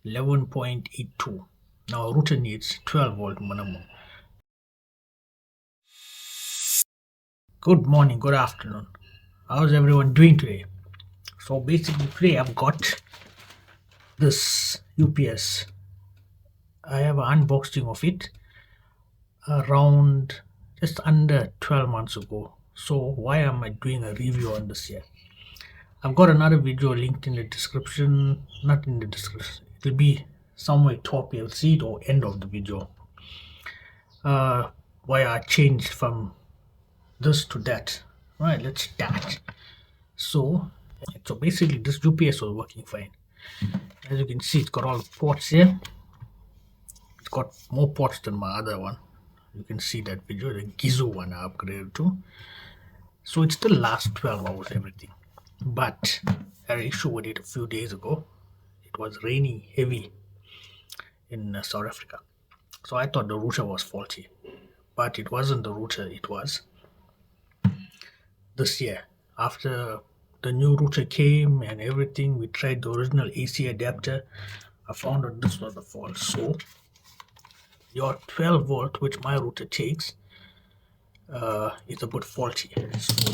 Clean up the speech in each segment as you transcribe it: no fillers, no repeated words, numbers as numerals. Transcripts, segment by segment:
11.82. Now router needs 12 volt minimum. Good morning, good afternoon. How's everyone doing today? So basically today I've got this UPS. I have an unboxing of it around just under 12 months ago. So why am I doing a review on this here? I've got another video linked in the description, not in the description, it'll be somewhere top, you'll see it, or end of the video. Why I changed from this to that. Right, let's start. So basically this UPS was working fine. As you can see, it's got all the ports here. It's got more ports than my other one. You can see that video, the Gizu one I upgraded to. So it still lasts 12 hours, everything. But I had an issue with it a few days ago. It was raining heavy in South Africa. So I thought the router was faulty. But it wasn't the router, it was this year. After the new router came and everything, we tried the original AC adapter. I found out this was the fault. So your 12 volt, which my router takes, is a bit faulty. So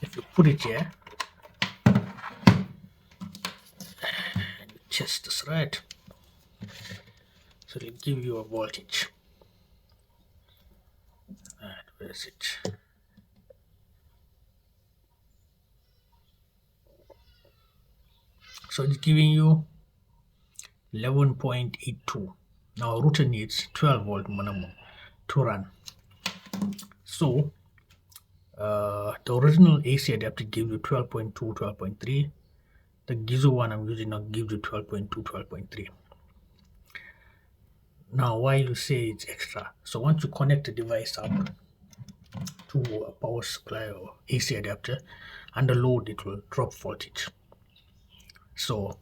if you put it here, test this, right? So it'll give you a voltage. Right, where is it? So it's giving you 11.82. Now router needs 12 volt minimum to run. So the original AC adapter gives you 12.2, 12.3. The Gizu one I'm using now gives you 12.2, 12.3. Now why you say it's extra? So once you connect the device up to a power supply or AC adapter, under load it will drop voltage. So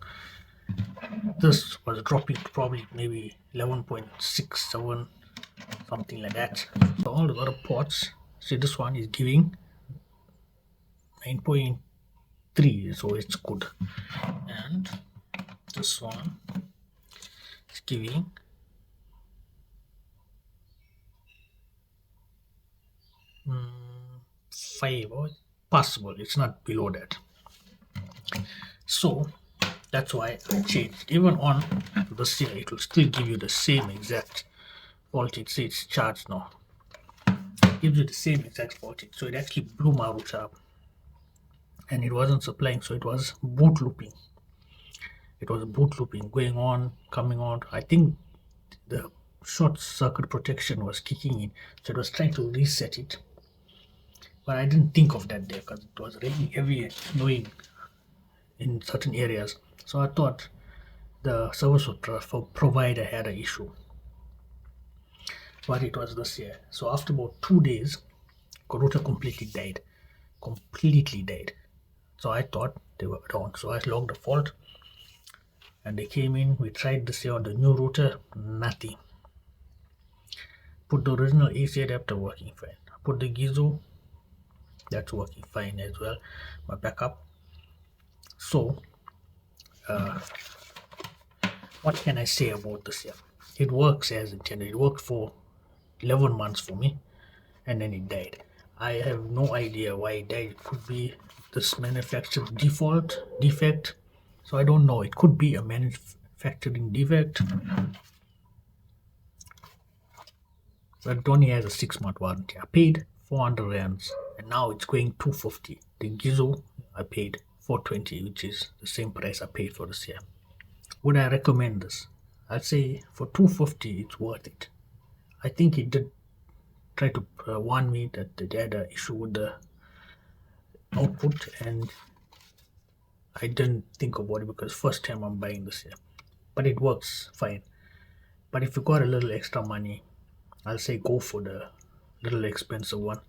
this was dropping to probably maybe 11.67, something like that. So all the other ports, see this one is giving 9.3, so it's good. And this one is giving 5, or possible, it's not below that. So that's why I changed. Even on this here, it will still give you the same exact voltage. See, it's charged now. It gives you the same exact voltage. So it actually blew my router up. And it wasn't supplying, so it was boot looping. It was boot looping, going on, coming on. I think the short circuit protection was kicking in, so it was trying to reset it. But I didn't think of that there because it was raining heavy and snowing in certain areas. So I thought the service provider had an issue. But it was this year. So after about 2 days, the router completely died. Completely died. So I thought they were down. So I logged the fault. And they came in. We tried this year on the new router. Nothing. Put the original AC adapter, working fine. Put the Gizu. That's working fine as well. My backup. So what can I say about this here? It works as intended. It worked for 11 months for me, and then it died. I have no idea why it died. It could be this manufactured defect. So I don't know. It could be a manufacturing defect. But it only has a 6-month warranty. I paid 400 rands, and now it's going 250. The Gizu I paid 420, which is the same price I paid for this year. Would I recommend this? I'd say for 250 it's worth it. I think it did try to warn me that they had an issue with the output, and I didn't think about it because first time I'm buying this here. But it works fine. But if you got a little extra money, I'll say go for the little expensive one.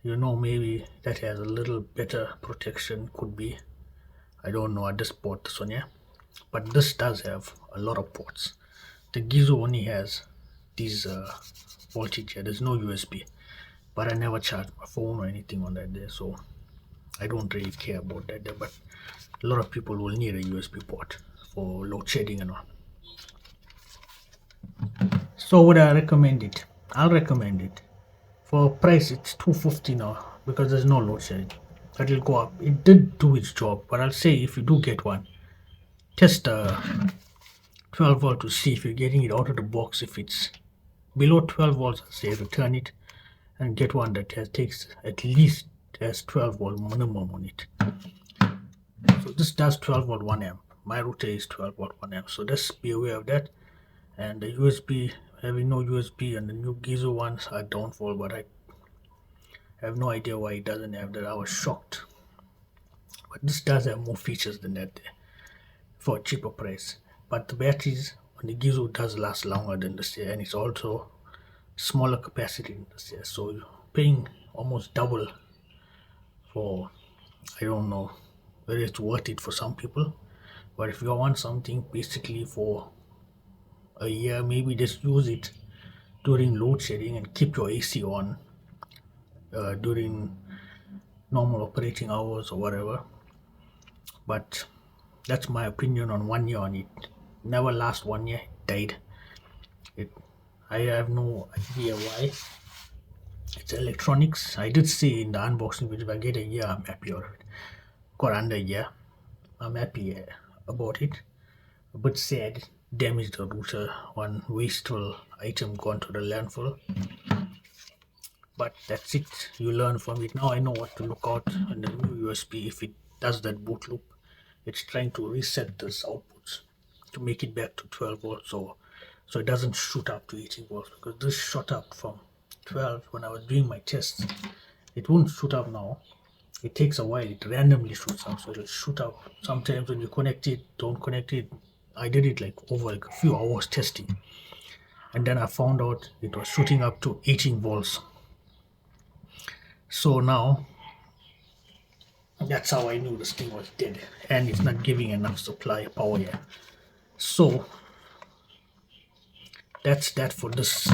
Maybe that has a little better protection, could be. I don't know, I just bought this one, yeah. But this does have a lot of ports. The Gizu only has these voltage here. There's no USB. But I never charge my phone or anything on that there, so I don't really care about that there. But a lot of people will need a USB port for load shedding and all. So would I recommend it? I'll recommend it. For price, it's $250 now because there's no load shedding. That will go up. It did do its job, but I'll say if you do get one, test the 12 volt to see if you're getting it out of the box. If it's below 12 volts, I'll say return it and get one that takes at least has 12 volt minimum on it. So this does 12 volt 1 amp. My router is 12 volt 1 amp, so just be aware of that. And the USB, having no USB, and the new Gizo ones are downfall, but I have no idea why it doesn't have that. I was shocked. But this does have more features than that for a cheaper price. But the batteries on the Gizo does last longer than this year, and it's also smaller capacity than this year. So you're paying almost double for, I don't know whether it's worth it for some people. But if you want something basically for a year, maybe just use it during load shedding and keep your AC on during normal operating hours or whatever. But that's my opinion on 1 year on it. Never last 1 year, it died. I have no idea why. It's electronics. I did say in the unboxing video, if I get a year, I'm happy with it. Got under a year, I'm happy about it. A bit sad, damaged the router, one wasteful item gone to the landfill. But that's it, you learn from it. Now I know what to look out on the new USB. If it does that boot loop, it's trying to reset this outputs to make it back to 12 volts, so it doesn't shoot up to 18 volts, because this shot up from 12 when I was doing my tests. It won't shoot up now. It takes a while. It randomly shoots up, so it'll shoot up. Sometimes when you connect it, don't connect it. I did it like over like a few hours testing, and then I found out it was shooting up to 18 volts. So now that's how I knew this thing was dead, and it's not giving enough supply power here. So that's that for this.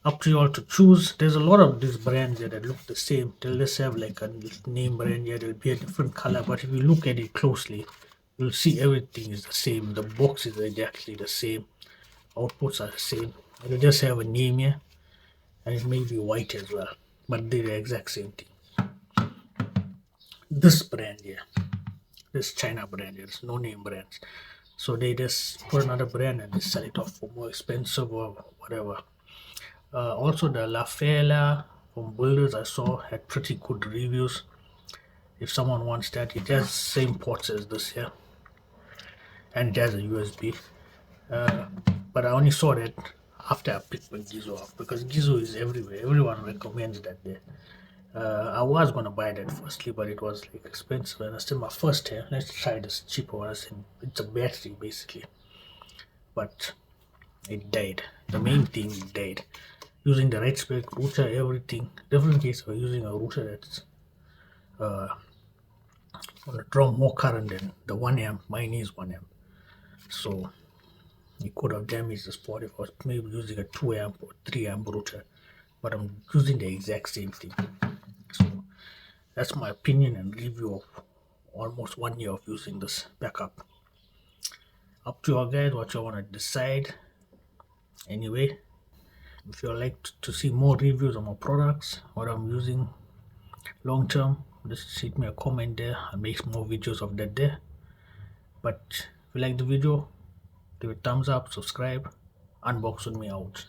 Up to you all to choose. There's a lot of these brands here that look the same. They'll just have like a name brand here. There'll be a different color, but if you look at it closely, you'll see everything is the same. The box is exactly the same. Outputs are the same. It'll just have a name here, and it may be white as well, but they're the exact same thing. This brand here, this China brand here, there's no name brands. So they just put another brand and they sell it off for more expensive or whatever. Also the La Fela from Builders I saw had pretty good reviews. If someone wants that, it has same ports as this here, and it has a USB. But I only saw that after I picked my Gizo up, because Gizo is everywhere. Everyone recommends that there. I was gonna buy that firstly, but it was like expensive, and I still my first here. Let's try this cheaper one. It's a battery basically, but it died. The main thing died. Using the right spec router, everything. Different case of using a router that's gonna draw more current than the 1 amp. Mine is 1 amp, so it could have damaged the spot if I was maybe using a 2 amp or 3 amp router, but I'm using the exact same thing. So that's my opinion and review of almost 1 year of using this backup. Up to you guys what you want to decide. Anyway, if you like to see more reviews on my products, what I'm using long term, just hit me a comment there. I'll make more videos of that there. But if you like the video, give it a thumbs up, subscribe, unbox with me out.